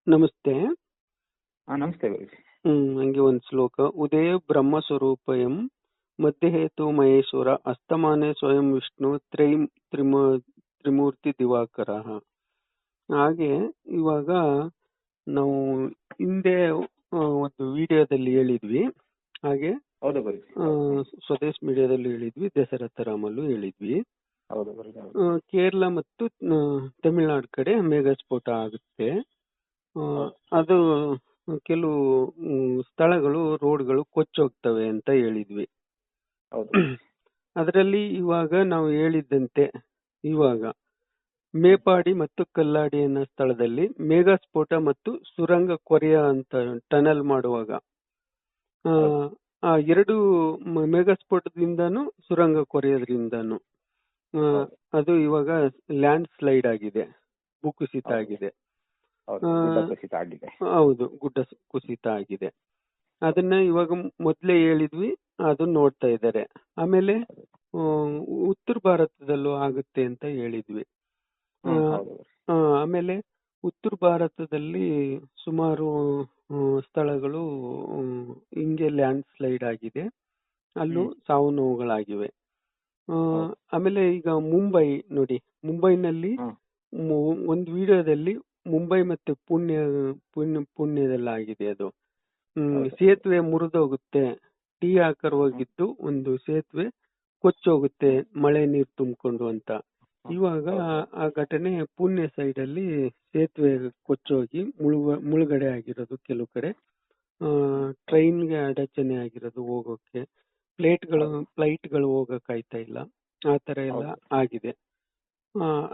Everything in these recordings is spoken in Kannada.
ನಮಸ್ತೆ. ನಮಸ್ತೆ ಗುರುಜಿ. ಹಂಗೆ ಒಂದು ಶ್ಲೋಕ. ಉದಯ ಬ್ರಹ್ಮ ಸ್ವರೂಪಯಂ ಮಧ್ಯಹೇತು ಮಹೇಶ್ವರ ಅಸ್ತಮಾನೆ ಸ್ವಯಂ ವಿಷ್ಣು ತ್ರಿಮೂರ್ತಿ ದಿವಾಕರ. ಹಾಗೆ ಇವಾಗ ನಾವು ಹಿಂದೆ ಒಂದು ವಿಡಿಯೋದಲ್ಲಿ ಹೇಳಿದ್ವಿ, ಹಾಗೆ ಹೌದು ಗುರುಜಿ. ಸ್ವದೇಶ್ ಮೀಡಿಯಾದಲ್ಲಿ ಹೇಳಿದ್ವಿ, ದಸರಥ ರಾಮಲ್ಲೂ ಹೇಳಿದ್ವಿ. ಹೌದು ಗುರುಜಿ. ಕೇರಳ ಮತ್ತು ತಮಿಳುನಾಡು ಕಡೆ ಮೇಘಸ್ಫೋಟ ಆಗುತ್ತೆ. ಅದು ಕೆಲವು ಸ್ಥಳಗಳು, ರೋಡ್ಗಳು ಕೊಚ್ಚೋಗ್ತವೆ ಅಂತ ಹೇಳಿದ್ವಿ. ಅದರಲ್ಲಿ ಇವಾಗ ನಾವು ಹೇಳಿದ್ದಂತೆ ಇವಾಗ ಮೇಪಾಡಿ ಮತ್ತು ಕಲ್ಲಾಡಿ ಅನ್ನೋ ಸ್ಥಳದಲ್ಲಿ ಮೇಘಸ್ಫೋಟ ಮತ್ತು ಸುರಂಗ ಕೊರೆಯ ಅಂತ ಟನಲ್ ಮಾಡುವಾಗ ಆ ಎರಡು ಮೇಘಸ್ಫೋಟದಿಂದನೂ ಸುರಂಗ ಕೊರೆಯೋದ್ರಿಂದನೂ ಅದು ಇವಾಗ ಲ್ಯಾಂಡ್ ಸ್ಲೈಡ್ ಆಗಿದೆ, ಭೂಕುಸಿತ ಆಗಿದೆ. ಹೌದು, ಗುಡ್ಡ ಕುಸಿತ ಆಗಿದೆ. ಅದನ್ನ ಇವಾಗ ಮೊದ್ಲೇ ಹೇಳಿದ್ವಿ, ಅದನ್ನ ನೋಡ್ತಾ ಇದ್ದಾರೆ. ಆಮೇಲೆ ಉತ್ತರ ಭಾರತದಲ್ಲೂ ಆಗುತ್ತೆ ಅಂತ ಹೇಳಿದ್ವಿ. ಆಮೇಲೆ ಉತ್ತರ ಭಾರತದಲ್ಲಿ ಸುಮಾರು ಸ್ಥಳಗಳು ಹಿಂಗೆ ಲ್ಯಾಂಡ್ ಸ್ಲೈಡ್ ಆಗಿದೆ, ಅಲ್ಲೂ ಸಾವು ನೋವುಗಳಾಗಿವೆ. ಆಮೇಲೆ ಈಗ ಮುಂಬೈ ನೋಡಿ, ಮುಂಬೈನಲ್ಲಿ ಒಂದು ವಿಡಿಯೋದಲ್ಲಿ ಮುಂಬೈ ಮತ್ತೆ ಪುಣ್ಯದಲ್ಲಾಗಿದೆ. ಅದು ಸೇತುವೆ ಮುರಿದೋಗುತ್ತೆ, ಟೀ ಆಕಾರವಾಗಿದ್ದು ಒಂದು ಸೇತುವೆ ಕೊಚ್ಚೋಗುತ್ತೆ ಮಳೆ ನೀರು ತುಂಬಿಕೊಂಡು ಅಂತ. ಇವಾಗ ಆ ಘಟನೆ ಪುಣ್ಯ ಸೈಡ್ ಅಲ್ಲಿ ಸೇತುವೆ ಕೊಚ್ಚೋಗಿ ಮುಳುಗಡೆ ಆಗಿರೋದು, ಕೆಲವು ಕಡೆ ಟ್ರೈನ್ಗೆ ಅಡಚಣೆ ಆಗಿರೋದು, ಹೋಗೋಕೆ ಫ್ಲೈಟ್ಗಳು ಹೋಗಕ್ ಆಯ್ತಾ ಇಲ್ಲ, ಆ ತರ ಎಲ್ಲ ಆಗಿದೆ.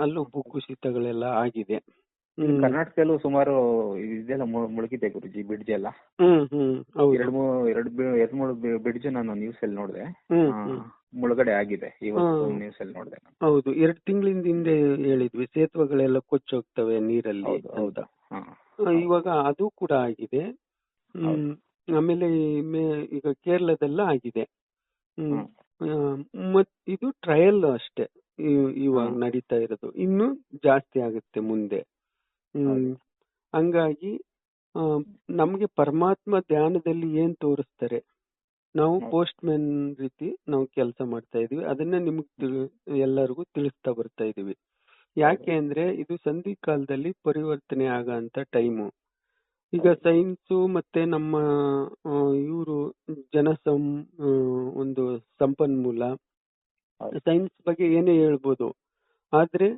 ಅಲ್ಲೂ ಭೂಕುಸಿತಗಳೆಲ್ಲ ಆಗಿದೆ. ಕರ್ನಾಟಕದಲ್ಲೂ ಸುಮಾರು ಇದೆಲ್ಲ ಮುಳುಗಿದೆ ಗುರುಜಿ, ಬ್ರಿಡ್ಜ್ ಎಲ್ಲ. ಎರಡು ಮೂರು ಬ್ರಿಡ್ಜ್ ನಾನು ನ್ಯೂಸ್ ಅಲ್ಲಿ ನೋಡಿದೆ, ಮುಳುಗಡೆ ಆಗಿದೆ ಇವತ್ತು ನ್ಯೂಸ್ ಅಲ್ಲಿ ನೋಡಿದೆ. ಹೌದು, 2 ತಿಂಗಳಿಂದ ಹಿಂದೆ ಹೇಳಿದ್ವಿ ಸೇತುವೆಗಳೆಲ್ಲ ಕೊಚ್ಚೋಗ್ತವೆ ನೀರಲ್ಲಿ ಅಂತ. ಇವಾಗ ಅದು ಕೂಡ ಆಗಿದೆ. ಆಮೇಲೆ ಈಗ ಕೇರಳದೆಲ್ಲ ಆಗಿದೆ. ಇದು ಟ್ರಯಲ್ ಅಷ್ಟೇ ಇವಾಗ ನಡೀತಾ ಇರೋದು, ಇನ್ನು ಜಾಸ್ತಿ ಆಗುತ್ತೆ ಮುಂದೆ. ಹಂಗಾಗಿ ನಮ್ಗೆ ಪರಮಾತ್ಮ ಧ್ಯಾನದಲ್ಲಿ ಏನ್ ತೋರಿಸ್ತಾರೆ, ನಾವು ಪೋಸ್ಟ್ ಮ್ಯಾನ್ ರೀತಿ ನಾವು ಕೆಲಸ ಮಾಡ್ತಾ ಇದೀವಿ. ಅದನ್ನ ನಿಮ್ಗೆ ಎಲ್ಲರಿಗೂ ತಿಳಿಸ್ತಾ ಬರ್ತಾ ಇದೀವಿ. ಯಾಕೆ ಅಂದ್ರೆ ಇದು ಸಂಧಿ ಕಾಲದಲ್ಲಿ ಪರಿವರ್ತನೆ ಆಗಂತ ಟೈಮು. ಈಗ ಸೈನ್ಸು ಮತ್ತೆ ನಮ್ಮ ಇವರು ಒಂದು ಸಂಪನ್ಮೂಲ, ಸೈನ್ಸ್ ಬಗ್ಗೆ ಏನೇ ಹೇಳ್ಬೋದು, ಆದ್ರೆ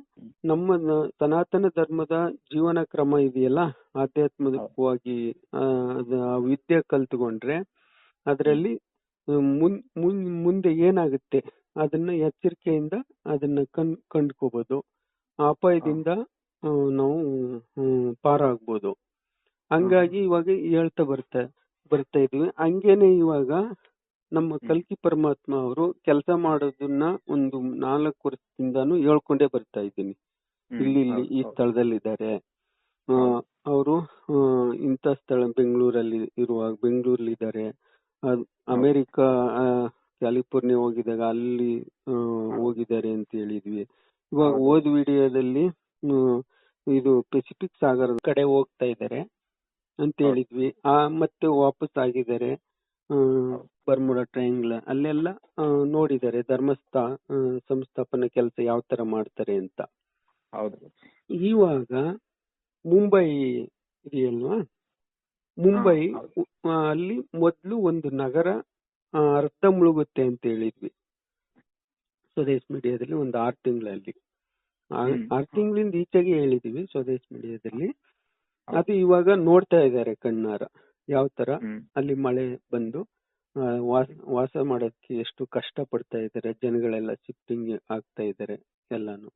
ನಮ್ಮ ಸನಾತನ ಧರ್ಮದ ಜೀವನ ಕ್ರಮ ಇದೆಯಲ್ಲ, ಆಧ್ಯಾತ್ಮಿಕವಾಗಿ ವಿದ್ಯೆ ಕಲ್ತ್ಕೊಂಡ್ರೆ ಅದರಲ್ಲಿ ಮುಂದೆ ಏನಾಗುತ್ತೆ ಅದನ್ನ ಎಚ್ಚರಿಕೆಯಿಂದ ಅದನ್ನ ಕಂಡ್ಕೋಬಹುದು, ಆ ಅಪಾಯದಿಂದ ನಾವು ಪಾರಾಗ್ಬೋದು. ಹಂಗಾಗಿ ಇವಾಗ ಹೇಳ್ತಾ ಬರ್ತಾ ಇದೀವಿ. ಹಂಗೇನೆ ಇವಾಗ ನಮ್ಮ ಕಲ್ಕಿ ಪರಮಾತ್ಮ ಅವರು ಕೆಲಸ ಮಾಡೋದನ್ನ ಒಂದು 4 ವರ್ಷದಿಂದಾನು ಹೇಳ್ಕೊಂಡೇ ಬರ್ತಾ ಇದ್ದೀನಿ. ಇಲ್ಲಿ ಈ ಸ್ಥಳದಲ್ಲಿದ್ದಾರೆ ಅವರು, ಇಂಥ ಸ್ಥಳ ಬೆಂಗಳೂರಲ್ಲಿ ಇದ್ದಾರೆ, ಅಮೆರಿಕಾ ಕ್ಯಾಲಿಫೋರ್ನಿಯಾ ಹೋಗಿದಾಗ ಅಲ್ಲಿ ಹೋಗಿದ್ದಾರೆ ಅಂತ ಹೇಳಿದ್ವಿ. ಇವಾಗ ಹೋದ ವಿಡಿಯೋದಲ್ಲಿ ಇದು ಪೆಸಿಫಿಕ್ ಸಾಗರದ ಕಡೆ ಹೋಗ್ತಾ ಇದ್ದಾರೆ ಅಂತ ಹೇಳಿದ್ವಿ. ಮತ್ತೆ ವಾಪಸ್ ಆಗಿದ್ದಾರೆ ಬರ್ಮುಡಾ ಟ್ರಯಾಂಗಲ್ ಅಲ್ಲೆಲ್ಲ ನೋಡಿದ್ದಾರೆ, ಸಂಸ್ಥಾಪನಾ ಕೆಲಸ ಯಾವ ತರ ಮಾಡ್ತಾರೆ ಅಂತ. ಇವಾಗ ಮುಂಬೈ ಇದೆಯಲ್ವಾ, ಮುಂಬೈ ಅಲ್ಲಿ ಮೊದ್ಲು ಒಂದು ನಗರ ಅರ್ಧ ಮುಳುಗುತ್ತೆ ಅಂತ ಹೇಳಿದ್ವಿ ಸ್ವದೇಶ್ ಮೀಡಿಯಾದಲ್ಲಿ. ಒಂದು 6 ತಿಂಗಳಲ್ಲಿ 6 ತಿಂಗಳಿಂದ ಈಚೆಗೆ ಹೇಳಿದೀವಿ ಸ್ವದೇಶ್ ಮೀಡಿಯಾದಲ್ಲಿ. ಅದು ಇವಾಗ ನೋಡ್ತಾ ಇದ್ದಾರೆ ಕಣ್ಣಾರ, ಯಾವ ತರ ಅಲ್ಲಿ ಮಳೆ ಬಂದು ವಾಸ ಮಾಡೋದಕ್ಕೆ ಎಷ್ಟು ಕಷ್ಟ ಪಡ್ತಾ ಇದ್ದಾರೆ ಜನಗಳೆಲ್ಲ, ಶಿಫ್ಟಿಂಗ್ ಆಗ್ತಾ ಇದ್ದಾರೆ ಎಲ್ಲಾನು.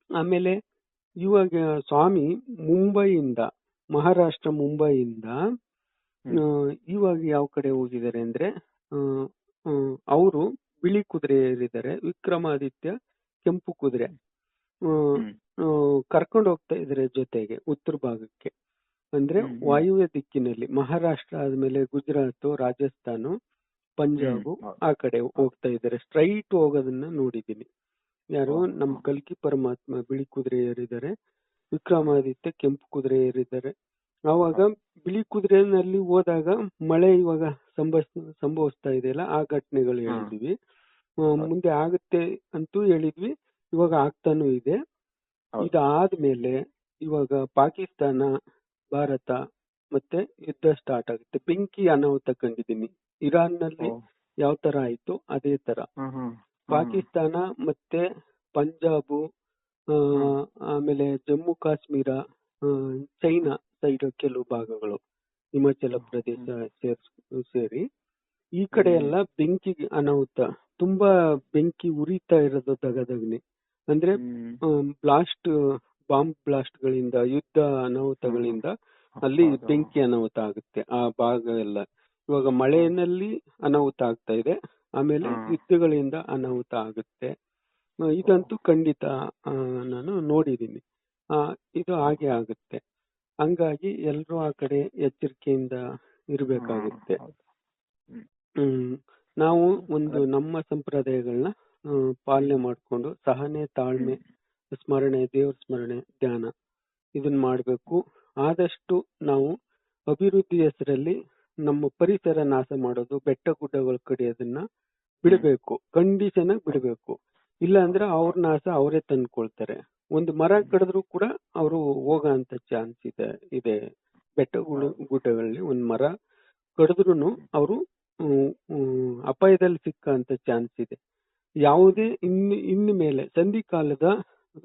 ಆಮೇಲೆ ಇವಾಗ ಸ್ವಾಮಿ ಮಹಾರಾಷ್ಟ್ರ ಮುಂಬೈಯಿಂದ ಇವಾಗ ಯಾವ ಕಡೆ ಹೋಗಿದ್ದಾರೆ ಅಂದ್ರೆ, ಅವರು ಬಿಳಿ ಕುದುರೆ ಏರಿದ್ದಾರೆ, ವಿಕ್ರಮಾದಿತ್ಯ ಕೆಂಪು ಕುದುರೆ ಕರ್ಕೊಂಡು ಹೋಗ್ತಾ ಇದ್ದಾರೆ ಜೊತೆಗೆ ಉತ್ತರ ಭಾಗಕ್ಕೆ. ಅಂದ್ರೆ ವಾಯುವ್ಯ ದಿಕ್ಕಿನಲ್ಲಿ ಮಹಾರಾಷ್ಟ್ರ ಆದ್ಮೇಲೆ ಗುಜರಾತ್, ರಾಜಸ್ಥಾನ, ಪಂಜಾಬ್ ಆ ಕಡೆ ಹೋಗ್ತಾ ಇದ್ದಾರೆ. ಸ್ಟ್ರೈಟ್ ಹೋಗೋದನ್ನ ನೋಡಿದೀನಿ. ಯಾರು? ನಮ್ ಕಲ್ಕಿ ಪರಮಾತ್ಮ ಬಿಳಿ ಕುದುರೆ ಏರಿದ್ದಾರೆ, ವಿಕ್ರಮಾದಿತ್ಯ ಕೆಂಪು ಕುದುರೆ ಏರಿದ್ದಾರೆ. ಆವಾಗ ಬಿಳಿ ಕುದುರೆನಲ್ಲಿ ಹೋದಾಗ ಮಳೆ ಇವಾಗ ಸಂಭವಿಸ್ತಾ ಇದೆಯಲ್ಲ, ಆ ಘಟನೆಗಳು ಹೇಳಿದ್ವಿ. ಮುಂದೆ ಆಗುತ್ತೆ ಅಂತೂ ಹೇಳಿದ್ವಿ, ಇವಾಗ ಆಗ್ತಾನೂ ಇದೆ. ಇದಾದ್ಮೇಲೆ ಇವಾಗ ಪಾಕಿಸ್ತಾನ, ಭಾರತ ಮತ್ತೆ ಯುದ್ಧ ಸ್ಟಾರ್ಟ್ ಆಗುತ್ತೆ. ಬೆಂಕಿ ಅನಾಹುತ ಕಂಡಿದ್ದೀನಿ. ಇರಾನ್ ನಲ್ಲಿ ಯಾವ ತರ ಆಯ್ತು ಅದೇ ತರ ಪಾಕಿಸ್ತಾನ ಮತ್ತೆ ಪಂಜಾಬ್, ಆಮೇಲೆ ಜಮ್ಮು ಕಾಶ್ಮೀರ, ಚೈನಾ ಸೈಡ್ ಕೆಲವು ಭಾಗಗಳು, ಹಿಮಾಚಲ ಪ್ರದೇಶ ಸೇರಿ ಈ ಕಡೆ ಎಲ್ಲ ಬೆಂಕಿ ಅನಾಹುತ, ತುಂಬಾ ಬೆಂಕಿ ಉರಿತಾ ಇರೋದು ದಗದಗ್ನಿ. ಅಂದ್ರೆ ಬಾಂಬ್ ಬ್ಲಾಸ್ಟ್ ಗಳಿಂದ, ಯುದ್ಧ ಅನಾಹುತಗಳಿಂದ ಅಲ್ಲಿ ಬೆಂಕಿ ಅನಾಹುತ ಆಗುತ್ತೆ ಆ ಭಾಗ ಎಲ್ಲ. ಇವಾಗ ಮಳೆಯಲ್ಲಿ ಅನಾಹುತ ಆಗ್ತಾ ಇದೆ, ಆಮೇಲೆ ಯುದ್ಧಗಳಿಂದ ಅನಾಹುತ ಆಗುತ್ತೆ. ಇದಂತೂ ಖಂಡಿತ ನಾನು ನೋಡಿದ್ದೀನಿ. ಇದು ಹಾಗೆ ಆಗುತ್ತೆ. ಹಂಗಾಗಿ ಎಲ್ರೂ ಆ ಕಡೆ ಎಚ್ಚರಿಕೆಯಿಂದ ಇರಬೇಕಾಗುತ್ತೆ. ನಾವು ಒಂದು ನಮ್ಮ ಸಂಪ್ರದಾಯಗಳನ್ನ ಪಾಲನೆ ಮಾಡ್ಕೊಂಡು ಸಹನೆ, ತಾಳ್ಮೆ, ಸ್ಮರಣೆ, ದೇವ್ರ ಸ್ಮರಣೆ, ಧ್ಯಾನ ಇದನ್ನ ಮಾಡ್ಬೇಕು. ಆದಷ್ಟು ನಾವು ಅಭಿವೃದ್ಧಿ ಹೆಸರಲ್ಲಿ ನಮ್ಮ ಪರಿಸರ ನಾಶ ಮಾಡೋದು, ಬೆಟ್ಟ ಗುಡ್ಡಗಳು ಕಡಿಯೋದನ್ನ ಬಿಡಬೇಕು. ಕಂಡೀಷನ್ ಆಗಿ ಬಿಡಬೇಕು. ಇಲ್ಲ ಅಂದ್ರೆ ಅವ್ರ ನಾಶ ಅವರೇ ತಂದ್ಕೊಳ್ತಾರೆ. ಒಂದು ಮರ ಕಡಿದ್ರು ಕೂಡ ಅವರು ಹೋಗೋ ಅಂತ ಚಾನ್ಸ್ ಇದೆ. ಬೆಟ್ಟ ಗುಡ್ಡಗಳಲ್ಲಿ ಒಂದು ಮರ ಕಡಿದ್ರು ಅವರು ಅಪಾಯದಲ್ಲಿ ಸಿಕ್ಕಂತ ಚಾನ್ಸ್ ಇದೆ. ಯಾವುದೇ ಇನ್ನು ಮೇಲೆ ಸಂಧಿಕಾಲದ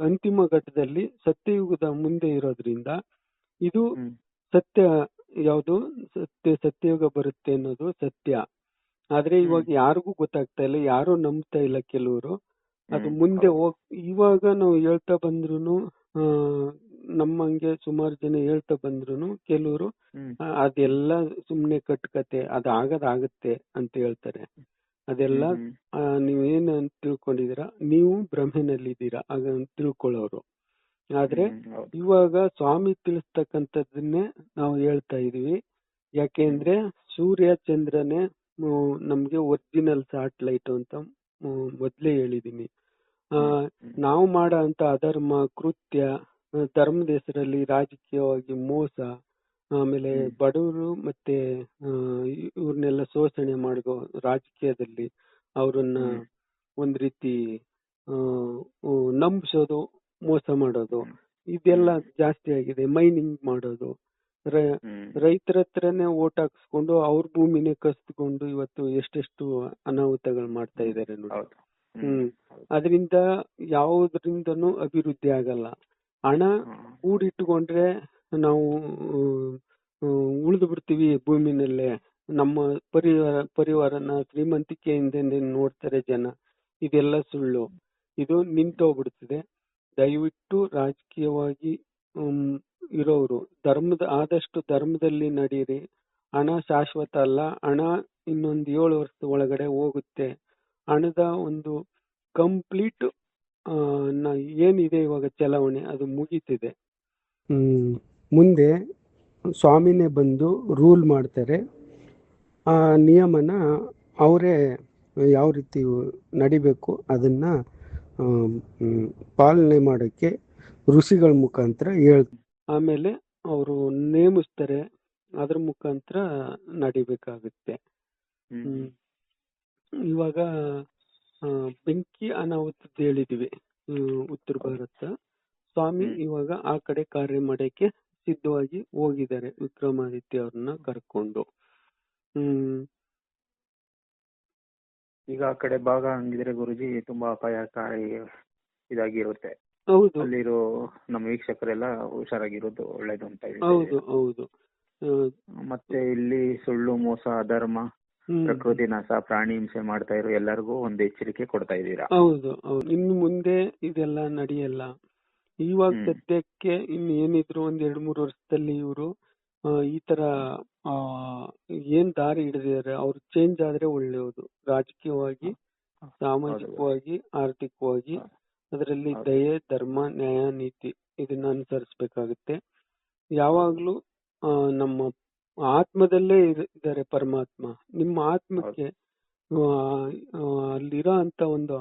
ಅಂತಿಮ ಘಟ್ಟದಲ್ಲಿ ಸತ್ಯಯುಗದ ಮುಂದೆ ಇರೋದ್ರಿಂದ ಇದು ಸತ್ಯ. ಯಾವುದು ಸತ್ಯಯುಗ ಬರುತ್ತೆ ಅನ್ನೋದು ಸತ್ಯ. ಆದ್ರೆ ಇವಾಗ ಯಾರಿಗೂ ಗೊತ್ತಾಗ್ತಾ ಇಲ್ಲ, ಯಾರು ನಂಬ್ತಾ ಇಲ್ಲ ಕೆಲವರು. ಅದು ಮುಂದೆ ಇವಾಗ ನಾವು ಹೇಳ್ತಾ ಬಂದ್ರು, ನಮ್ಮಂಗೆ ಸುಮಾರು ಜನ ಹೇಳ್ತಾ ಬಂದ್ರು ಕೆಲವರು ಅದೆಲ್ಲ ಸುಮ್ನೆ ಕಟ್ಕತೆ, ಅದಾಗತ್ತೆ ಅಂತ ಹೇಳ್ತಾರೆ. ಅದೆಲ್ಲ ನೀವೇನು ಅಂತ ತಿಳ್ಕೊಂಡಿದೀರಾ, ನೀವು ಭ್ರಮೆನಲ್ಲಿದ್ದೀರಾ ಆಗ ತಿಳ್ಕೊಳ್ಳೋರು. ಆದ್ರೆ ಇವಾಗ ಸ್ವಾಮಿ ತಿಳಿಸ್ತಕ್ಕಂಥದ್ದನ್ನೇ ನಾವು ಹೇಳ್ತಾ ಇದೀವಿ. ಯಾಕೆಂದ್ರೆ ಸೂರ್ಯ ಚಂದ್ರನೇ ನಮ್ಗೆ ಒರಿಜಿನಲ್ ಸ್ಯಾಟಲೈಟ್ ಅಂತ ಮೊದ್ಲೇ ಹೇಳಿದೀನಿ. ನಾವು ಮಾಡೋ ಅಂತ ಅಧರ್ಮ ಕೃತ್ಯ, ಧರ್ಮದ ಹೆಸರಲ್ಲಿ ರಾಜಕೀಯವಾಗಿ ಮೋಸ, ಆಮೇಲೆ ಬಡವರು ಮತ್ತೆ ಇವ್ರನ್ನೆಲ್ಲ ಶೋಷಣೆ ಮಾಡೋ ರಾಜಕೀಯದಲ್ಲಿ ಅವ್ರನ್ನ ಒಂದ್ ರೀತಿ ನಂಬಿಸೋದು, ಮೋಸ ಮಾಡೋದು, ಇದೆಲ್ಲ ಜಾಸ್ತಿ ಆಗಿದೆ. ಮೈನಿಂಗ್ ಮಾಡೋದು, ರೈತರ ಹತ್ರನೇ ಓಟ್ ಹಾಕ್ಸ್ಕೊಂಡು ಅವ್ರ ಭೂಮಿನೇ ಕಸ್ದುಕೊಂಡು ಇವತ್ತು ಎಷ್ಟೆಷ್ಟು ಅನಾಹುತಗಳು ಮಾಡ್ತಾ ಇದಾರೆ ನೋಡಿ. ಅದರಿಂದ ಯಾವುದರಿಂದನೂ ಅಭಿವೃದ್ಧಿ ಆಗಲ್ಲ. ಹಣ ಕೂಡಿಟ್ಟುಕೊಂಡ್ರೆ ನಾವು ಉಳಿದು ಬಿಡ್ತೀವಿ ಭೂಮಿನಲ್ಲೇ. ನಮ್ಮ ಪರಿವಾರನ ಶ್ರೀಮಂತಿಕೆಯಿಂದ ನೋಡ್ತಾರೆ ಜನ. ಇದೆಲ್ಲ ಸುಳ್ಳು. ಇದು ನಿಂತೋಗ್ಬಿಡ್ತದೆ. ದಯವಿಟ್ಟು ರಾಜಕೀಯವಾಗಿ ಇರೋರು ಆದಷ್ಟು ಧರ್ಮದಲ್ಲಿ ನಡೀರಿ. ಹಣ ಶಾಶ್ವತ ಅಲ್ಲ. ಹಣ ಇನ್ನೊಂದು 7 ವರ್ಷದ ಒಳಗಡೆ ಹೋಗುತ್ತೆ. ಹಣದ ಒಂದು ಕಂಪ್ಲೀಟ್ ಏನಿದೆ ಇವಾಗ ಚಲಾವಣೆ ಅದು ಮುಗೀತಿದೆ. ಮುಂದೆ ಸ್ವಾಮಿನೇ ಬಂದು ರೂಲ್ ಮಾಡ್ತಾರೆ. ಆ ನಿಯಮನ ಅವರೇ ಯಾವ ರೀತಿ ನಡಿಬೇಕು ಅದನ್ನ ಪಾಲನೆ ಮಾಡೋಕ್ಕೆ ಋಷಿಗಳ ಮುಖಾಂತರ ಆಮೇಲೆ ಅವರು ನೇಮಿಸ್ತಾರೆ. ಅದ್ರ ಮುಖಾಂತರ ನಡಿಬೇಕಾಗುತ್ತೆ. ಇವಾಗ ಬೆಂಕಿ ಅನಾಹುತ ಹೇಳಿದ್ವಿ ಉತ್ತರ ಭಾರತ. ಸ್ವಾಮಿ ಇವಾಗ ಆ ಕಡೆ ಕಾರ್ಯ ಮಾಡಕ್ಕೆ ಸಿದ್ಧವಾಗಿ ಹೋಗಿದ್ದಾರೆ, ವಿಕ್ರಮಾದಿತ್ಯ ಅವ್ರನ್ನ ಕರ್ಕೊಂಡು. ಈಗ ಆ ಕಡೆ ಭಾಗ ಹಂಗಿದ್ರೆ ಗುರುಜಿ ತುಂಬಾ ಅಪಾಯಕಾರಿ ಇದಾಗಿರುತ್ತೆ. ಹೌದು, ಅಲ್ಲಿರೋ ನಮ್ಮ ವೀಕ್ಷಕರೆಲ್ಲ ಹುಷಾರಾಗಿರೋದು ಒಳ್ಳೇದು ಅಂತ ಹೇಳಿ. ಹೌದು ಹೌದು. ಮತ್ತೆ ಇಲ್ಲಿ ಸುಳ್ಳು, ಮೋಸ, ಅಧರ್ಮ, ಪ್ರಕೃತಿ ನಾಶ, ಪ್ರಾಣಿ ಹಿಂಸೆ ಮಾಡ್ತಾ ಇರೋ ಎಲ್ಲರಿಗೂ ಒಂದು ಎಚ್ಚರಿಕೆ ಕೊಡ್ತಾ ಇದ್ದೀರಾ. ಹೌದು ಹೌದು. ಇನ್ನು ಮುಂದೆ ಇದೆಲ್ಲ ನಡೆಯಲ್ಲ. ಇವಾಗ ಸದ್ಯಕ್ಕೆ ಇನ್ನು ಏನಿದ್ರು ಒಂದ್ 2-3 ವರ್ಷದಲ್ಲಿ ಇವರು ಈ ತರ ಏನ್ ದಾರಿ ಹಿಡಿದಿದ್ದಾರೆ ಅವ್ರು ಚೇಂಜ್ ಆದ್ರೆ ಒಳ್ಳೆಯದು. ರಾಜಕೀಯವಾಗಿ, ಸಾಮಾಜಿಕವಾಗಿ, ಆರ್ಥಿಕವಾಗಿ ಅದರಲ್ಲಿ ದಯೆ, ಧರ್ಮ, ನ್ಯಾಯ, ನೀತಿ ಇದನ್ನ ಅನುಸರಿಸಬೇಕಾಗುತ್ತೆ. ಯಾವಾಗ್ಲೂ ನಮ್ಮ ಆತ್ಮದಲ್ಲೇ ಇದ್ದಾರೆ ಪರಮಾತ್ಮ. ನಿಮ್ಮ ಆತ್ಮಕ್ಕೆ ಅಲ್ಲಿರೋ ಅಂತ ಒಂದು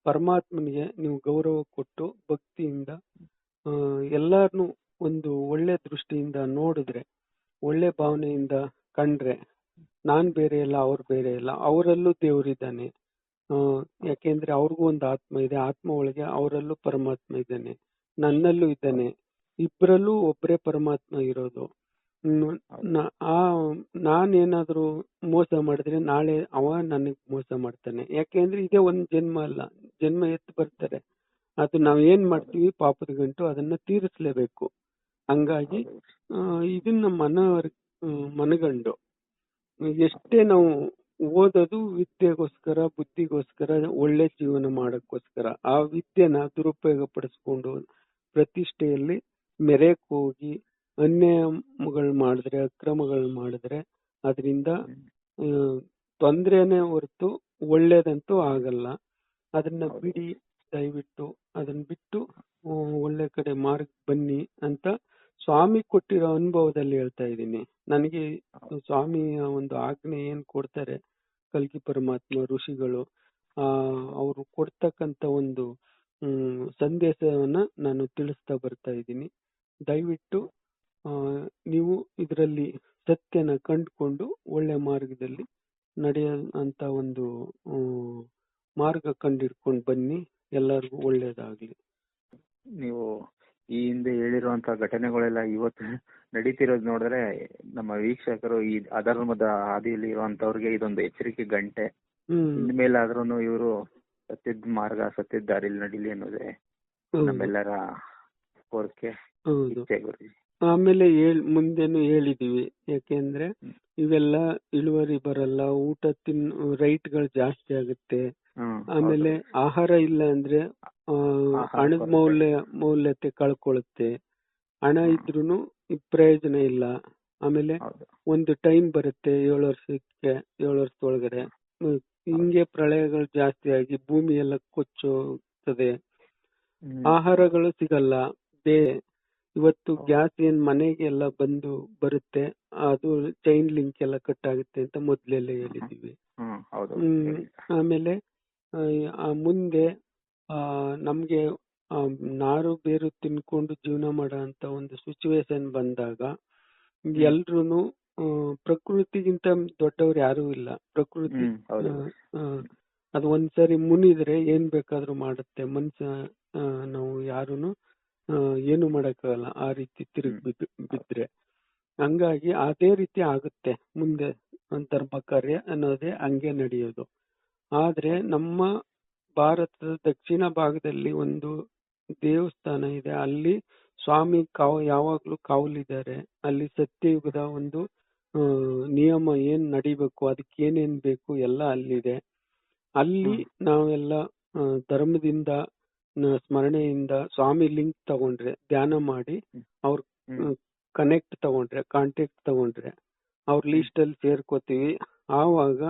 ಪರಮಾತ್ಮನಿಗೆ ನೀವು ಗೌರವ ಕೊಟ್ಟು ಭಕ್ತಿಯಿಂದ ಎಲ್ಲಾರ್ನು ಒಂದು ಒಳ್ಳೆ ದೃಷ್ಟಿಯಿಂದ ನೋಡಿದ್ರೆ, ಒಳ್ಳೆ ಭಾವನೆಯಿಂದ ಕಂಡ್ರೆ, ನಾನ್ ಬೇರೆ ಇಲ್ಲ ಅವ್ರು ಬೇರೆ ಇಲ್ಲ, ಅವರಲ್ಲೂ ದೇವರಿದ್ದಾನೆ. ಯಾಕೆಂದ್ರೆ ಅವ್ರಿಗೂ ಒಂದು ಆತ್ಮ ಇದೆ, ಆತ್ಮ ಒಳಗೆ ಅವರಲ್ಲೂ ಪರಮಾತ್ಮ ಇದ್ದಾನೆ, ನನ್ನಲ್ಲೂ ಇದ್ದಾನೆ, ಇಬ್ಬರಲ್ಲೂ ಒಬ್ಬರೇ ಪರಮಾತ್ಮ ಇರೋದು. ನಾನೇನಾದ್ರೂ ಮೋಸ ಮಾಡಿದ್ರೆ ನಾಳೆ ಅವ ನನಗ್ ಮೋಸ ಮಾಡ್ತಾನೆ. ಯಾಕೆಂದ್ರೆ ಇದೇ ಒಂದ್ ಜನ್ಮ ಅಲ್ಲ, ಜನ್ಮ ಎತ್ತು ಬರ್ತಾರೆ. ಅದು ನಾವ್ ಏನ್ ಮಾಡ್ತೀವಿ ಪಾಪದ ಗಂಟು ಅದನ್ನ ತೀರಿಸ್ಲೇಬೇಕು. ಹಂಗಾಗಿ ಇದನ್ನ ಮನಗಂಡು ಎಷ್ಟೇ ನಾವು ಓದೋದು ವಿದ್ಯೆಗೋಸ್ಕರ, ಬುದ್ಧಿಗೋಸ್ಕರ, ಒಳ್ಳೆ ಜೀವನ ಮಾಡಕ್ಕೋಸ್ಕರ. ಆ ವಿದ್ಯೆನ ದುರುಪಯೋಗ ಪಡಿಸ್ಕೊಂಡು ಪ್ರತಿಷ್ಠೆಯಲ್ಲಿ ಮೆರೆಕ್ ಹೋಗಿ ಅನ್ಯಾಯಗಳು ಮಾಡಿದ್ರೆ, ಅಕ್ರಮಗಳು ಮಾಡಿದ್ರೆ ಅದರಿಂದ ತೊಂದ್ರೆನೇ ಹೊರತು ಒಳ್ಳೇದಂತೂ ಆಗಲ್ಲ. ಅದನ್ನ ಬಿಡಿ, ದಯವಿಟ್ಟು ಅದನ್ನ ಬಿಟ್ಟು ಒಳ್ಳೆ ಕಡೆ ಮಾರ್ಗ ಬನ್ನಿ ಅಂತ ಸ್ವಾಮಿ ಕೊಟ್ಟಿರೋ ಅನುಭವದಲ್ಲಿ ಹೇಳ್ತಾ ಇದ್ದೀನಿ. ನನಗೆ ಸ್ವಾಮಿಯ ಒಂದು ಆಜ್ಞೆ ಏನ್ ಕೊಡ್ತಾರೆ ಕಲ್ಕಿ ಪರಮಾತ್ಮ ಋಷಿಗಳು, ಅವರು ಕೊಡ್ತಕ್ಕಂತ ಒಂದು ಸಂದೇಶವನ್ನ ನಾನು ತಿಳಿಸ್ತಾ ಬರ್ತಾ ಇದ್ದೀನಿ. ದಯವಿಟ್ಟು ನೀವು ಇದರಲ್ಲಿ ಸತ್ಯನ ಕಂಡುಕೊಂಡು ಒಳ್ಳೆ ಮಾರ್ಗದಲ್ಲಿ ನಡೆಯುವಂತ ಒಂದು ಮಾರ್ಗ ಕಂಡಿಡ್ಕೊಂಡು ಬನ್ನಿ. ಎಲ್ಲರಿಗೂ ಒಳ್ಳೇದಾಗ್ಲಿ. ನೀವು ಈ ಹಿಂದೆ ಹೇಳಿರುವಂತ ಘಟನೆಗಳೆಲ್ಲ ಇವತ್ತು ನಡೀತಿರೋದು ನೋಡಿದ್ರೆ ನಮ್ಮ ವೀಕ್ಷಕರು ಈ ಅಧರ್ಮದ ಹಾದಿಯಲ್ಲಿ ಇರುವಂತವ್ರಿಗೆ ಇದೊಂದು ಎಚ್ಚರಿಕೆ ಗಂಟೆ. ಇನ್ಮೇಲಾದ್ರೂ ಇವರು ಸತ್ಯದ ಮಾರ್ಗ, ಸತ್ಯದ ದಾರಿಲಿ ನಡೀಲಿ ಅನ್ನೋದೇ ನಮ್ಮೆಲ್ಲರ ಕೋರಿಕೆ. ಗುರುಜಿ ಆಮೇಲೆ ಮುಂದೆನು ಹೇಳಿದೀವಿ, ಯಾಕೆಂದ್ರೆ ಇವೆಲ್ಲ ಇಳುವರಿ ಬರಲ್ಲ, ಊಟ ರೈಟ್ಗಳು ಜಾಸ್ತಿ ಆಗುತ್ತೆ. ಆಮೇಲೆ ಆಹಾರ ಇಲ್ಲ ಅಂದ್ರೆ ಹಣದ ಮೌಲ್ಯತೆ ಕಳ್ಕೊಳ್ಳುತ್ತೆ. ಹಣ ಇದ್ರೂನು ಪ್ರಯೋಜನ ಇಲ್ಲ. ಆಮೇಲೆ ಒಂದು ಟೈಮ್ ಬರುತ್ತೆ 7 ವರ್ಷಕ್ಕೆ, 7 ವರ್ಷದೊಳಗಡೆ ಹಿಂಗೆ ಪ್ರಳಯಗಳು ಜಾಸ್ತಿ ಆಗಿ ಭೂಮಿ ಎಲ್ಲ ಕೊಚ್ಚೋಗ್ತದೆ, ಆಹಾರಗಳು ಸಿಗಲ್ಲ. ಇವತ್ತು ಗ್ಯಾಸ್ ಏನ್ ಮನೆಗೆ ಎಲ್ಲ ಬರುತ್ತೆ, ಅದು ಚೈನ್ ಲಿಂಕ್ ಎಲ್ಲ ಕಟ್ ಆಗುತ್ತೆ ಅಂತ ಮೊದ್ಲೆಲ್ಲ ಹೇಳಿದೀವಿ. ಆಮೇಲೆ ಮುಂದೆ ನಮ್ಗೆ ನಾರು ಬೇರು ತಿನ್ಕೊಂಡು ಜೀವನ ಮಾಡೋ ಅಂತ ಒಂದು ಸಿಚುವೇಶನ್ ಬಂದಾಗ ಎಲ್ರೂನು ಪ್ರಕೃತಿಗಿಂತ ದೊಡ್ಡವ್ರು ಯಾರು ಇಲ್ಲ. ಪ್ರಕೃತಿ ಅದು ಒಂದ್ಸರಿ ಮುನಿದ್ರೆ ಏನ್ ಬೇಕಾದ್ರೂ ಮಾಡುತ್ತೆ. ಮನುಷ್ಯ ನಾವು ಯಾರುನು ಏನು ಮಾಡಕ್ಕಾಗಲ್ಲ ಆ ರೀತಿ ತಿರುಗಿ ಬಿದ್ರೆ. ಹಂಗಾಗಿ ಅದೇ ರೀತಿ ಆಗುತ್ತೆ ಮುಂದೆ. ಧರ್ಮ ಕಾರ್ಯ ಅನ್ನೋದೇ ಹಂಗೆ ನಡೆಯೋದು. ಆದ್ರೆ ನಮ್ಮ ಭಾರತದ ದಕ್ಷಿಣ ಭಾಗದಲ್ಲಿ ಒಂದು ದೇವಸ್ಥಾನ ಇದೆ. ಅಲ್ಲಿ ಸ್ವಾಮಿ ಯಾವಾಗ್ಲೂ ಕಾವಲಿದ್ದಾರೆ. ಅಲ್ಲಿ ಸತ್ಯಯುಗದ ಒಂದು ನಿಯಮ ಏನ್ ನಡಿಬೇಕು, ಅದಕ್ಕೆ ಏನೇನ್ ಬೇಕು ಎಲ್ಲ ಅಲ್ಲಿದೆ. ಅಲ್ಲಿ ನಾವೆಲ್ಲ ಧರ್ಮದಿಂದ ಸ್ಮರಣೆಯಿಂದ ಸ್ವಾಮಿ ಲಿಂಕ್ ತಗೊಂಡ್ರೆ, ಧ್ಯಾನ ಮಾಡಿ ಅವ್ರ ಕಾಂಟ್ಯಾಕ್ಟ್ ತಗೊಂಡ್ರೆ ಅವ್ರ ಲೀಸ್ಟ್ ಅಲ್ಲಿ ಸೇರ್ಕೋತೀವಿ. ಆವಾಗ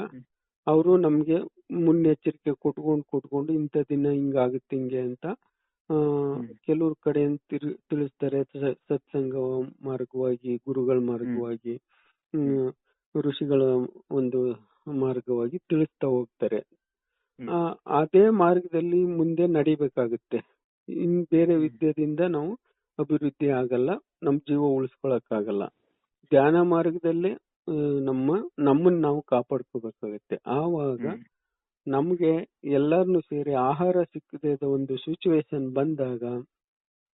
ಅವರು ನಮ್ಗೆ ಮುನ್ನೆಚ್ಚರಿಕೆ ಕೊಟ್ಕೊಂಡು ಇಂಥ ದಿನ ಹಿಂಗಾಗುತ್ತೆ ಹಿಂಗೆ ಅಂತ ಕೆಲವ್ರ ಕಡೆ ತಿಳಿಸ್ತಾರೆ. ಸತ್ಸಂಗ ಮಾರ್ಗವಾಗಿ, ಗುರುಗಳ ಮಾರ್ಗವಾಗಿ, ಋಷಿಗಳ ಒಂದು ಮಾರ್ಗವಾಗಿ ತಿಳಿಸ್ತಾ ಹೋಗ್ತಾರೆ. ಅದೇ ಮಾರ್ಗದಲ್ಲಿ ಮುಂದೆ ನಡಿಬೇಕಾಗುತ್ತೆ. ಬೇರೆ ವಿದ್ಯೆದಿಂದ ನಾವು ಅಭಿವೃದ್ಧಿ ಆಗಲ್ಲ, ನಮ್ ಜೀವ ಉಳಿಸ್ಕೊಳಕ್ಕಾಗಲ್ಲ. ಧ್ಯಾನ ಮಾರ್ಗದಲ್ಲೇ ನಮ್ಮನ್ನ ನಾವು ಕಾಪಾಡ್ಕೋಬೇಕಾಗತ್ತೆ. ಆವಾಗ ನಮ್ಗೆ ಎಲ್ಲಾರ್ನು ಸೇರಿ ಆಹಾರ ಸಿಕ್ಕದೆ ಒಂದು ಸಿಚುವೇಶನ್ ಬಂದಾಗ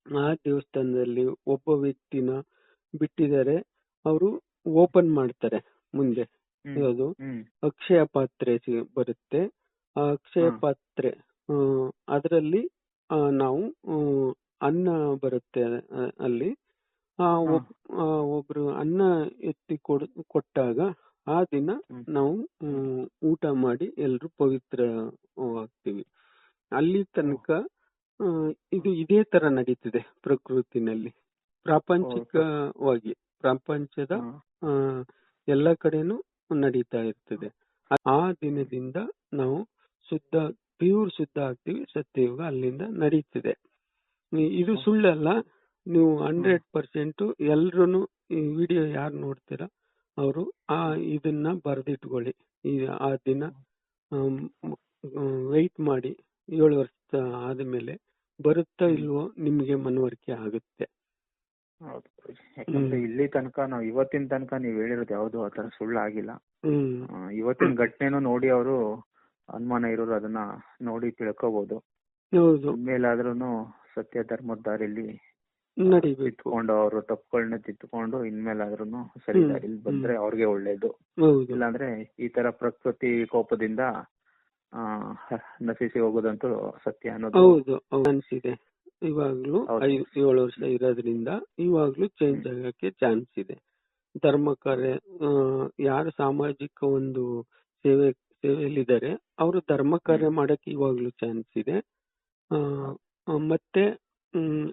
ಆ ದೇವಸ್ಥಾನದಲ್ಲಿ ಒಬ್ಬ ವ್ಯಕ್ತಿನ ಬಿಟ್ಟಿದ್ದಾರೆ, ಅವರು ಓಪನ್ ಮಾಡ್ತಾರೆ. ಮುಂದೆ ಅದು ಅಕ್ಷಯ ಪಾತ್ರೆ ಬರುತ್ತೆ. ಆ ಅಕ್ಷಯ ಪಾತ್ರೆ ಅದರಲ್ಲಿ ನಾವು ಅನ್ನ ಬರುತ್ತೆ. ಅಲ್ಲಿ ಒಬ್ರು ಅನ್ನ ಎತ್ತಿ ಕೊಟ್ಟಾಗ ಆ ದಿನ ನಾವು ಊಟ ಮಾಡಿ ಎಲ್ರು ಪವಿತ್ರವಾಗ್ತೀವಿ. ಅಲ್ಲಿ ತನಕ ಇದು ಇದೇ ತರ ನಡೀತಿದೆ ಪ್ರಕೃತಿನಲ್ಲಿ, ಪ್ರಾಪಂಚಿಕವಾಗಿ, ಪ್ರಪಂಚದ ಎಲ್ಲ ಕಡೆನೂ ನಡೀತಾ ಇರ್ತದೆ. ಆ ದಿನದಿಂದ ನಾವು ಪ್ಯೂರ್ ಶುದ್ಧ ಆಗ್ತೀವಿ. ಸತ್ಯಯುಗ ಅಲ್ಲಿಂದ ನಡೀತಿದೆ. ಇದು ಸುಳ್ಳಲ್ಲ. ನೀವು 100% ಎಲ್ರು ಈ ವಿಡಿಯೋ ಯಾರು ನೋಡ್ತೀರಾ ಅವರು ಇದನ್ನ ಬರೆದಿಟ್ಕೊಳ್ಳಿ. ಆ ದಿನ ವೆಯ್ಟ್ ಮಾಡಿ 7 ವರ್ಷ ಆದ್ಮೇಲೆ ಬರುತ್ತಾ ಇಲ್ವೋ ನಿಮ್ಗೆ ಮನವರಿಕೆ ಆಗುತ್ತೆ. ಹೌದು ಗುರುಜಿ. ಯಾಕಂದ್ರೆ ಇಲ್ಲಿ ತನಕ ನಾವು ಇವತ್ತಿನ ತನಕ ನೀವ್ ಹೇಳಿರೋದು ಯಾವ್ದು ಆತರ ಸುಳ್ಳಾಗಿಲ್ಲ. ಇವತ್ತಿನ ಘಟನೆನೂ ನೋಡಿ ಅವರು ಅನುಮಾನ ಇರೋರು ಅದನ್ನ ನೋಡಿ ತಿಳ್ಕೋಬಹುದು. ಹೌದು, ಮೇಲಾದ್ರೂನು ಸತ್ಯ ಧರ್ಮದ ದಾರಿಲಿ ನಡಿಬೇಕು. ತಿದ್ದುಕೊಂಡು ಅವರು ತಪ್ಪುಗಳನ್ನ ತಿದ್ದುಕೊಂಡು ಇನ್ಮೇಲಾದ್ರೂನು ಸರಿ ದಾರಿಲಿ ಬಂದ್ರೆ ಅವ್ರಿಗೆ ಒಳ್ಳೇದು. ಹೌದು, ಇಲ್ಲಾಂದ್ರೆ ಈ ತರ ಪ್ರಕೃತಿ ಕೋಪದಿಂದ ನಶಿಸಿ ಹೋಗೋದಂತೂ ಸತ್ಯ ಅನ್ನೋದು. ಹೌದು ಅನ್ಸಿದೆ. ಇವಾಗ್ಲೂ 7 ವರ್ಷ ಇರೋದ್ರಿಂದ ಇವಾಗ್ಲೂ ಚೇಂಜ್ ಆಗಕ್ಕೆ ಚಾನ್ಸ್ ಇದೆ. ಧರ್ಮ ಕಾರ್ಯ ಯಾರು ಸಾಮಾಜಿಕ ಒಂದು ಸೇವೆಯಲ್ಲಿದ್ದಾರೆ ಅವರು ಧರ್ಮ ಕಾರ್ಯ ಮಾಡಕ್ಕೆ ಇವಾಗ್ಲೂ ಚಾನ್ಸ್ ಇದೆ. ಮತ್ತೆ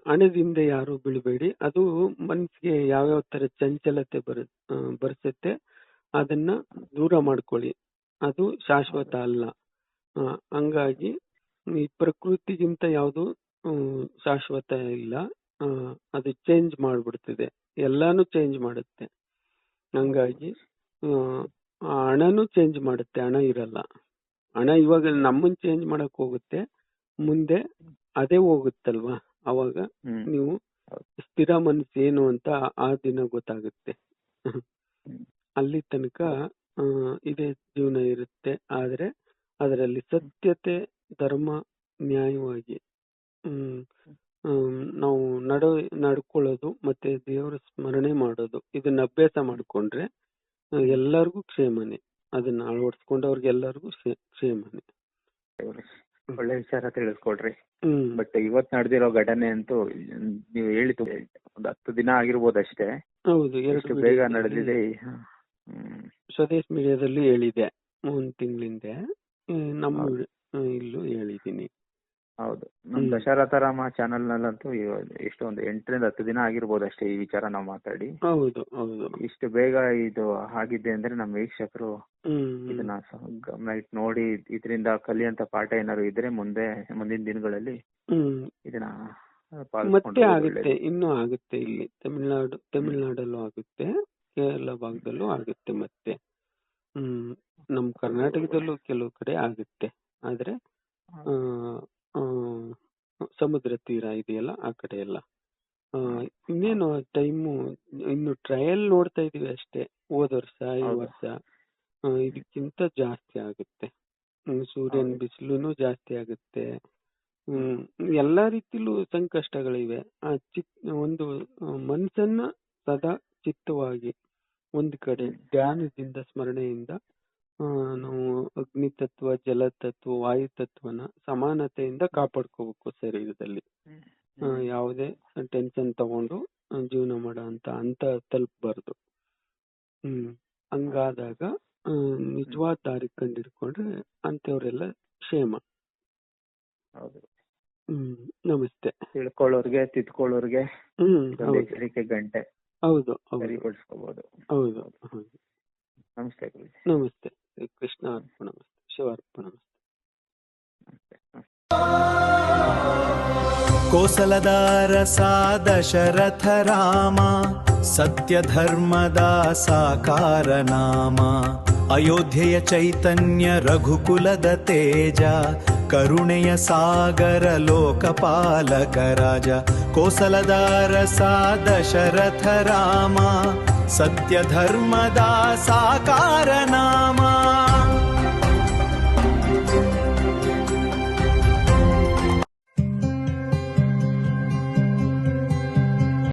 ಹಣದಿಂದ ಯಾರು ಬೀಳ್ಬೇಡಿ. ಅದು ಮನಸ್ಸಿಗೆ ಯಾವ್ಯಾವ ತರ ಚಂಚಲತೆ ಬರ್ಸತ್ತೆ ಅದನ್ನ ದೂರ ಮಾಡ್ಕೊಳ್ಳಿ. ಅದು ಶಾಶ್ವತ ಅಲ್ಲ. ಹಂಗಾಗಿ ಈ ಪ್ರಕೃತಿಗಿಂತ ಯಾವುದು ಶಾಶ್ವತ ಇಲ್ಲ. ಅದು ಚೇಂಜ್ ಮಾಡ್ಬಿಡ್ತದೆ, ಎಲ್ಲಾನು ಚೇಂಜ್ ಮಾಡುತ್ತೆ. ಹಂಗಾಗಿ ಹಣನು ಚೇಂಜ್ ಮಾಡುತ್ತೆ, ಹಣ ಇರಲ್ಲ. ಹಣ ಇವಾಗ ನಮ್ಮನ್ ಚೇಂಜ್ ಮಾಡಕ್ ಹೋಗುತ್ತೆ, ಮುಂದೆ ಅದೇ ಹೋಗುತ್ತಲ್ವಾ. ಅವಾಗ ನೀವು ಸ್ಥಿರ ಮನಸ್ಸು ಏನು ಅಂತ ಆ ದಿನ ಗೊತ್ತಾಗುತ್ತೆ. ಅಲ್ಲಿ ತನಕ ಇದೇ ಜೀವನ ಇರುತ್ತೆ. ಆದ್ರೆ ಅದರಲ್ಲಿ ಸತ್ಯತೆ, ಧರ್ಮ, ನ್ಯಾಯವಾಗಿ ನಾವು ನಡ್ಕೊಳ್ಳೋದು ಮತ್ತೆ ದೇವರ ಸ್ಮರಣೆ ಮಾಡೋದು ಇದನ್ನ ಅಭ್ಯಾಸ ಮಾಡ್ಕೊಂಡ್ರೆ ಎಲ್ಲರಿಗೂ ಕ್ಷೇಮನೆ. ಅದನ್ನ ಅಳವಡಿಸ್ಕೊಂಡವ್ರಿಗೆಲ್ಲರಿಗೂ ಕ್ಷೇಮನೆ. ಒಳ್ಳೆ ವಿಚಾರ ತಿಳಿಸ್ಕೊಡ್ರಿ. ಬಟ್ ಇವತ್ ನಡೆದಿರೋ ಘಟನೆ ಅಂತೂ ನೀವು ಹೇಳಿತು ಒಂದು 10 ದಿನ ಆಗಿರ್ಬೋದು ಅಷ್ಟೇ. ಹೌದು, 2 ಬೇಗ ನಡೆದಿದೆ. ಸ್ವದೇಶ್ ಮೀಡಿಯಾದಲ್ಲಿ ಹೇಳಿದೆ 1 ತಿಂಗಳಿಂದ, ನಮ್ಮ ಇಲ್ಲೂ ಹೇಳಿದೀನಿ. ಹೌದು, ನಮ್ ದಶರಥರಾಮ ಚಾನಲ್ ನಲ್ಲಂತೂ ಎಷ್ಟೊಂದು 8 ರಿಂದ 10 ದಿನ ಆಗಿರ್ಬೋದು ಅಷ್ಟೇ ಈ ವಿಚಾರ ನಾವು ಮಾತಾಡಿ. ಹೌದು ಹೌದು, ಇಷ್ಟು ಬೇಗ ಇದು ಆಗಿದ್ದೆ ಅಂದ್ರೆ ನಮ್ಮ ವೀಕ್ಷಕರು ಇದನ್ನ ಗಮನ ಇಟ್ಟು ನೋಡಿ ಇದರಿಂದ ಕಲಿಯಂತ ಪಾಠ ಏನಾದ್ರು ಇದ್ರೆ ಮುಂದಿನ ದಿನಗಳಲ್ಲಿ ಇದನ್ನ ಮತ್ತೆ ಆಗುತ್ತೆ, ಇನ್ನೂ ಆಗುತ್ತೆ. ಇಲ್ಲಿ ತಮಿಳ್ನಾಡಲ್ಲೂ ಆಗುತ್ತೆ, ಕೇರಳ ಭಾಗದಲ್ಲೂ ಆಗುತ್ತೆ, ಮತ್ತೆ ನಮ್ ಕರ್ನಾಟಕದಲ್ಲೂ ಕೆಲವು ಕಡೆ ಆಗುತ್ತೆ. ಆದ್ರೆ ಸಮುದ್ರ ತೀರ ಇದೆಯಲ್ಲ ಆ ಕಡೆ ಎಲ್ಲ ಇನ್ನೇನು ಟೈಮು ಇನ್ನು ಟ್ರಯಲ್ ನೋಡ್ತಾ ಇದೀವಿ ಅಷ್ಟೇ. ಹೋದ ವರ್ಷ ಈ ವರ್ಷ ಇದಕ್ಕಿಂತ ಜಾಸ್ತಿ ಆಗುತ್ತೆ. ಸೂರ್ಯನ ಬಿಸಿಲುನು ಜಾಸ್ತಿ ಆಗುತ್ತೆ. ಎಲ್ಲಾ ರೀತಿಲೂ ಸಂಕಷ್ಟಗಳಿವೆ. ಒಂದು ಮನಸ್ಸನ್ನ ಸದಾ ಚಿತ್ತವಾಗಿ ಒಂದ್ ಕಡೆ ಧ್ಯಾನದಿಂದ ಸ್ಮರಣೆಯಿಂದ ನಾವು ಅಗ್ನಿ ತತ್ವ, ಜಲತತ್ವ, ವಾಯು ತತ್ವನ ಸಮಾನತೆಯಿಂದ ಕಾಪಾಡ್ಕೋಬೇಕು ಶರೀರದಲ್ಲಿ. ಯಾವುದೇ ಟೆನ್ಷನ್ ತಗೊಂಡು ಜೀವನ ಮಾಡೋ ಅಂತ ತಲುಪಬಾರ್ದು. ಹಂಗಾದಾಗ ನಿಜವಾದ ದಾರಿ ಕಂಡಿಡ್ಕೊಂಡ್ರೆ ಅಂತವ್ರೆಲ್ಲ ಕ್ಷೇಮ. ಹೌದು. ನಮಸ್ತೆ. ತಿಳ್ಕೊಳ್ಳೋರ್ಗೆ ತಿದ್ಕೊಳ್ಳೋರ್ಗೆ ಎಚ್ಚರಿಕೆ ಗಂಟೆ. ಹೌದು, ಸರಿಪಡಿಸ್ಕೋಬಹುದು. ಹೌದು ಹೌದು. ನಮಸ್ತೆ ಗುರುಜಿ. ನಮಸ್ತೆ. ಕೃಷ್ಣ ಅರ್ಪಣ ಮಸ್ತು, ಶಿವಾರ್ಪಣ ಮಸ್ತು. ಕೋಸಲದಾರ ಸಾ ದಶರಥ ರಾಮ, ಸತ್ಯ ಧರ್ಮದ ಸಾಕಾರ ನಾಮ. ಅಯೋಧ್ಯೆಯ ಚೈತನ್ಯ ರಘುಕುಲದ ತೇಜ, ಕರುಣೆಯ ಸಾಗರ ಲೋಕಪಾಲಕ ರಾಜ. ಕೋಸಲದಾರ ಸಾ ದಶರಥ ರಾಮ, ಸತ್ಯ ಧರ್ಮದ ಸಾಕಾರ ನಾಮ.